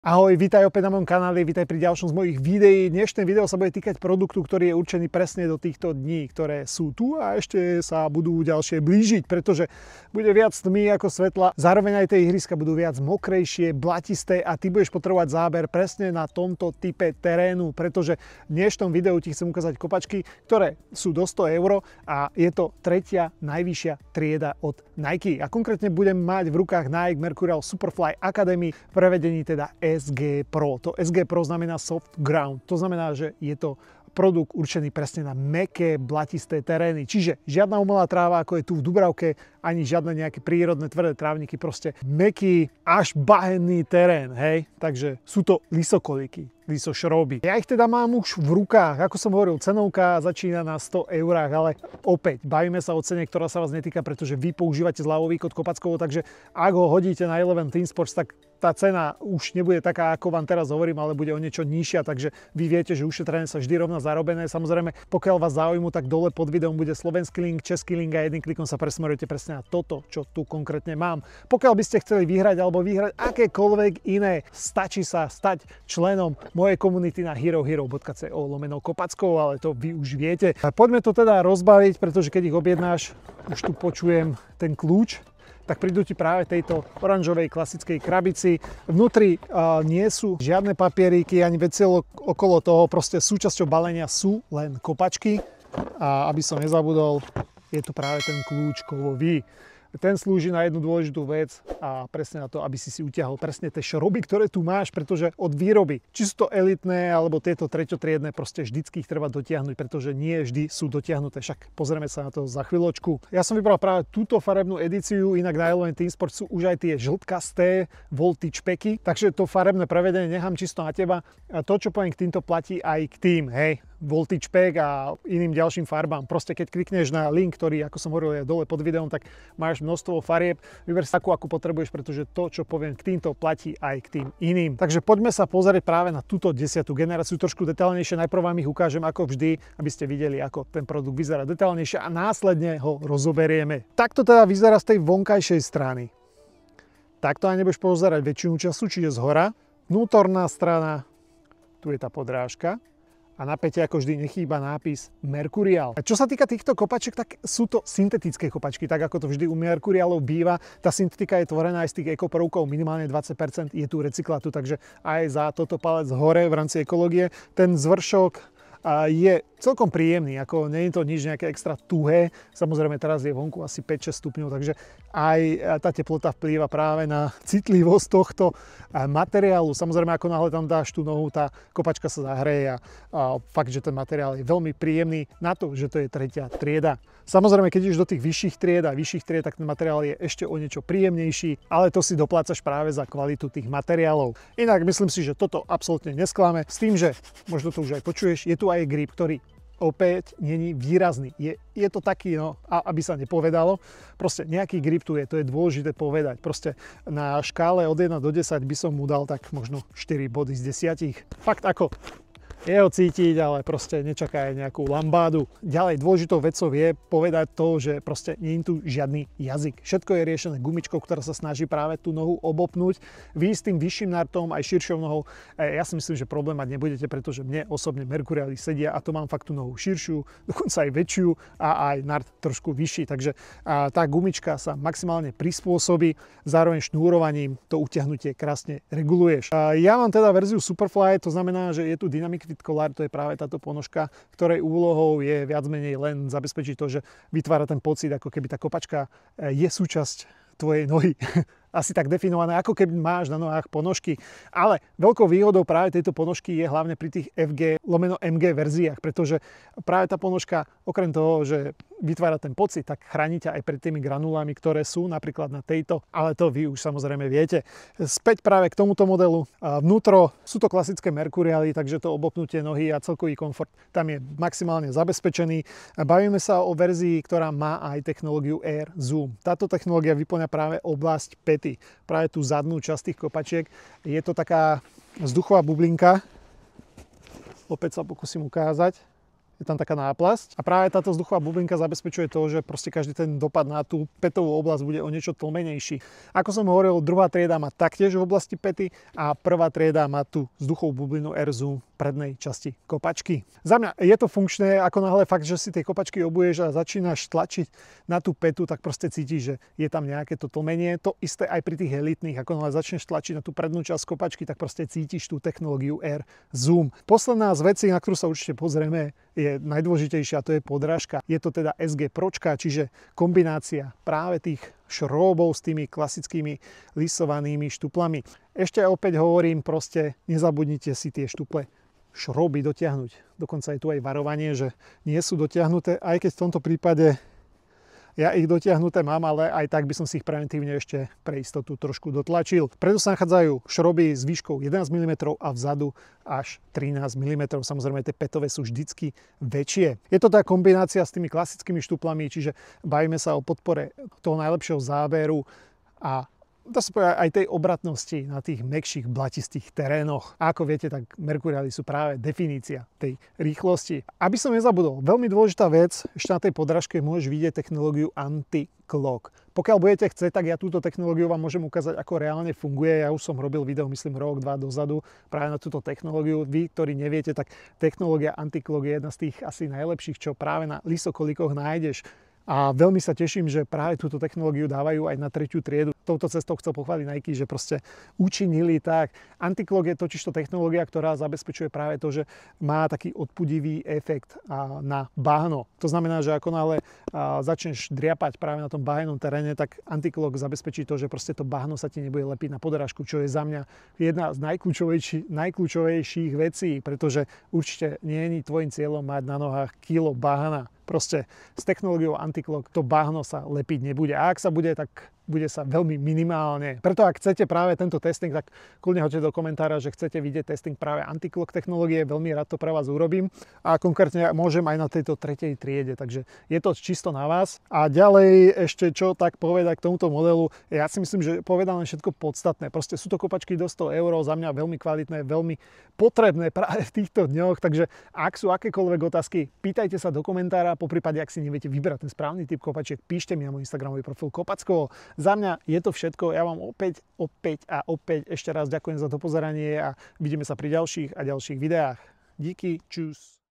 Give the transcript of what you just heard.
Ahoj, vítaj opäť na mojom kanáli, vítaj pri ďalšom z mojich videí. Dnešné video sa bude týkať produktu, ktorý je určený presne do týchto dní, ktoré sú tu a ešte sa budú ďalšie blížiť, pretože bude viac tmy ako svetla. Zároveň aj tie ihriska budú viac mokrejšie, blatisté a ty budeš potrebovať záber presne na tomto type terénu, pretože v dnešnom videu ti chcem ukázať kopačky, ktoré sú do 100 € a je to tretia najvyššia trieda od Nike. A konkrétne budem mať v rukách Nike Mercurial Superfly Academy, v prevedení teda SG Pro. To SG Pro znamená Soft Ground. To znamená, že je to produkt určený presne na mäkké, blatisté terény. Čiže žiadna umelá tráva, ako je tu v Dubravke, ani žiadne nejaké prírodné tvrdé trávniky, proste mäkký až bahenný terén, hej? Takže sú to lisokoliky, lisošroby. Ja ich teda mám už v rukách. Ako som hovoril, cenovka začína na 100 €, ale opäť bavíme sa o cene, ktorá sa vás netýka, pretože vy používate zľavový kód Kopackovo, takže ak ho hodíte na Eleven Team Sports, tak tá cena už nebude taká, ako vám teraz hovorím, ale bude o niečo nižšia, takže vy viete, že ušetrené sa vždy rovná zarobené. Samozrejme, pokiaľ vás zaujímu, tak dole pod videom bude slovenský link, český link a jedným klikom sa presmerujete presne na toto, čo tu konkrétne mám. Pokiaľ by ste chceli vyhrať alebo vyhrať akékoľvek iné, stačí sa stať členom mojej komunity na herohero.co/Kopackovo, ale to vy už viete. Poďme to teda rozbaviť, pretože keď ich objednáš, už tu počujem ten kľúč, tak prídu ti práve tejto oranžovej klasickej krabici. Vnútri nie sú žiadne papieriky ani veciel okolo toho, proste súčasťou balenia sú len kopačky. A aby som nezabudol, je tu práve ten kľúč kovový. Ten slúži na jednu dôležitú vec a presne na to, aby si utiahol presne tie šroby, ktoré tu máš, pretože od výroby, či sú to elitné alebo tieto treťotriedne, proste vždycky ich treba dotiahnuť, pretože nie vždy sú dotiahnuté. Však pozrieme sa na to za chvíľočku. Ja som vybral práve túto farebnú edíciu, inak na Eleven Team Sport sú už aj tie žltkasté voltage packy, takže to farebné prevedenie nechám čisto na teba. A to, čo poviem k týmto, platí aj k tým, hej. Voltage pack a iným ďalším farbám. Proste keď klikneš na link, ktorý, ako som hovoril, je dole pod videom, tak máš množstvo farieb. Vyber si takú, akú potrebuješ, pretože to, čo poviem k týmto, platí aj k tým iným. Takže poďme sa pozrieť práve na túto 10. generáciu trošku detailnejšie. Najprv vám ich ukážem ako vždy, aby ste videli, ako ten produkt vyzerá detailnejšie a následne ho rozoberieme. Takto teda vyzerá z tej vonkajšej strany. Takto aj nebudeš pozerať väčšinu času, čiže zhora. Vnútorná strana, tu je tá podrážka. A na päte ako vždy nechýba nápis Mercurial. A čo sa týka týchto kopačiek, tak sú to syntetické kopačky, tak ako to vždy u Mercurialov býva. Tá syntetika je tvorená aj z tých ekoprvkov, minimálne 20% je tu recyklátu, takže aj za toto palec hore v rámci ekológie. Ten zvršok je celkom príjemný, ako nie je to nič nejaké extra tuhé. Samozrejme teraz je vonku asi 5-6 stupňov, takže aj tá teplota vplýva práve na citlivosť tohto materiálu. Samozrejme, ako náhle tam dáš tú nohu, tá kopačka sa zahreje a fakt, že ten materiál je veľmi príjemný na to, že to je tretia trieda. Samozrejme, keď ideš do tých vyšších tried, tak ten materiál je ešte o niečo príjemnejší, ale to si doplácaš práve za kvalitu tých materiálov. Inak myslím si, že toto absolútne nesklame, s tým, že možno to už aj počuješ, je tu aj grip, ktorý opäť není výrazný. Je to taký, no, aby sa nepovedalo, proste nejaký grip tu je, to je dôležité povedať. Proste na škále od 1 do 10 by som mu dal tak možno 4 body z 10. Fakt ako je ho cítiť, ale proste nečaká aj nejakú lambádu. Ďalej dôležitou vecou je povedať to, že proste nie je tu žiadny jazyk. Všetko je riešené gumičkou, ktorá sa snaží práve tú nohu obopnúť. Vy s tým vyšším nartom aj širšou nohou, ja si myslím, že problém mať nebudete, pretože mne osobne Mercuriali sedia a to mám fakt tú nohu širšiu, dokonca aj väčšiu a aj nart trošku vyšší. Takže tá gumička sa maximálne prispôsobí, zároveň šnúrovaním to utiahnutie krásne reguluješ. Ja mám teda verziu Superfly, to znamená, že je tu Dynamic Fit Collar, to je práve táto ponožka, ktorej úlohou je viac menej len zabezpečiť to, že vytvára ten pocit, ako keby tá kopačka je súčasť tvojej nohy. Asi tak definované, ako keby máš na nohách ponožky. Ale veľkou výhodou práve tejto ponožky je hlavne pri tých FG/MG verziách, pretože práve tá ponožka, okrem toho, že vytvára ten pocit, tak chráni ťa aj pred tými granulami, ktoré sú napríklad na tejto, ale to vy už samozrejme viete. Späť práve k tomuto modelu. Vnútro sú to klasické Mercurialy, takže to obopnutie nohy a celkový komfort tam je maximálne zabezpečený. Bavíme sa o verzii, ktorá má aj technológiu Air Zoom. Táto technológia vyplňa práve oblasť päty, práve tú zadnú časť tých kopačiek. Je to taká vzduchová bublinka. Opäť sa pokúsim ukázať. je tam taká náplasť a práve táto vzduchová bublinka zabezpečuje to, že proste každý ten dopad na tú pätovú oblasť bude o niečo tlmenejší. Ako som hovoril, druhá trieda má taktiež v oblasti päty a prvá trieda má tú vzduchovú bublinu Air Zoom v prednej časti kopačky. Za mňa je to funkčné, ako náhle fakt, že si tie kopačky obuješ a začínaš tlačiť na tú pätu, tak proste cítiš, že je tam nejaké to tlmenie. To isté aj pri tých elitných, ako náhle začneš tlačiť na tú prednú časť kopačky, tak proste cítiš tú technológiu Air Zoom. Posledná z vecí, na ktorú sa určite pozrieme, je najdôležitejšia, to je podrážka. Je to teda SG Pročka, čiže kombinácia práve tých šróbov s tými klasickými lisovanými štuplami. Ešte opäť hovorím, proste nezabudnite si tie štuple šroby dotiahnuť. Dokonca je tu aj varovanie, že nie sú dotiahnuté, aj keď v tomto prípade ja ich dotiahnuté mám, ale aj tak by som si ich preventívne ešte pre istotu trošku dotlačil. Preto sa nachádzajú šroby s výškou 11 mm a vzadu až 13 mm. Samozrejme, tie pätové sú vždycky väčšie. Je to tá kombinácia s tými klasickými štuplami, čiže bavíme sa o podpore toho najlepšieho záberu a dá sa povedať aj tej obratnosti na tých mäkších blatistých terénoch. A ako viete, tak Mercurialy sú práve definícia tej rýchlosti. Aby som nezabudol, veľmi dôležitá vec, ešte na tej podrážke môžeš vidieť technológiu anti-clock. Pokiaľ budete chcieť, tak ja túto technológiu vám môžem ukázať, ako reálne funguje. Ja už som robil video, myslím, rok, dva dozadu práve na túto technológiu. Vy, ktorí neviete, tak technológia anti-clock je jedna z tých asi najlepších, čo práve na lysokolíkoch nájdeš. A veľmi sa teším, že práve túto technológiu dávajú aj na 3. triedu. Touto cestou chcel pochváliť Nike, že proste učinili tak. Anti-clock je totižto technológia, ktorá zabezpečuje práve to, že má taký odpudivý efekt na bahno. To znamená, že ako náhle začneš driapať práve na tom bahnenom teréne, tak anti-clock zabezpečí to, že proste to bahno sa ti nebude lepiť na podrážku, čo je za mňa jedna z najkľúčovejších vecí, pretože určite nie je tvojim cieľom mať na nohách kilo bahna. Proste s technológiou anti-clock to bahno sa lepiť nebude. A ak sa bude, tak bude sa veľmi minimálne. Preto ak chcete práve tento testing, tak kľudne hoďte do komentára, že chcete vidieť testing práve anti-clock technológie. Veľmi rád to pre vás urobím. A konkrétne môžem aj na tejto 3. triede. Takže je to čisto na vás. A ďalej ešte čo tak povedať k tomuto modelu. Ja si myslím, že povedané všetko podstatné. Proste sú to kopačky do 100 €. Za mňa veľmi kvalitné, veľmi potrebné práve v týchto dňoch. Takže ak sú akékoľvek otázky, pýtajte sa do komentára. Poprípade, ak si neviete vybrať ten správny typ kopačiek, píšte mi na môj instagramový profil Kopackovo. Za mňa je to všetko. Ja vám opäť ešte raz ďakujem za to pozeranie a vidíme sa pri ďalších videách. Díky, čus.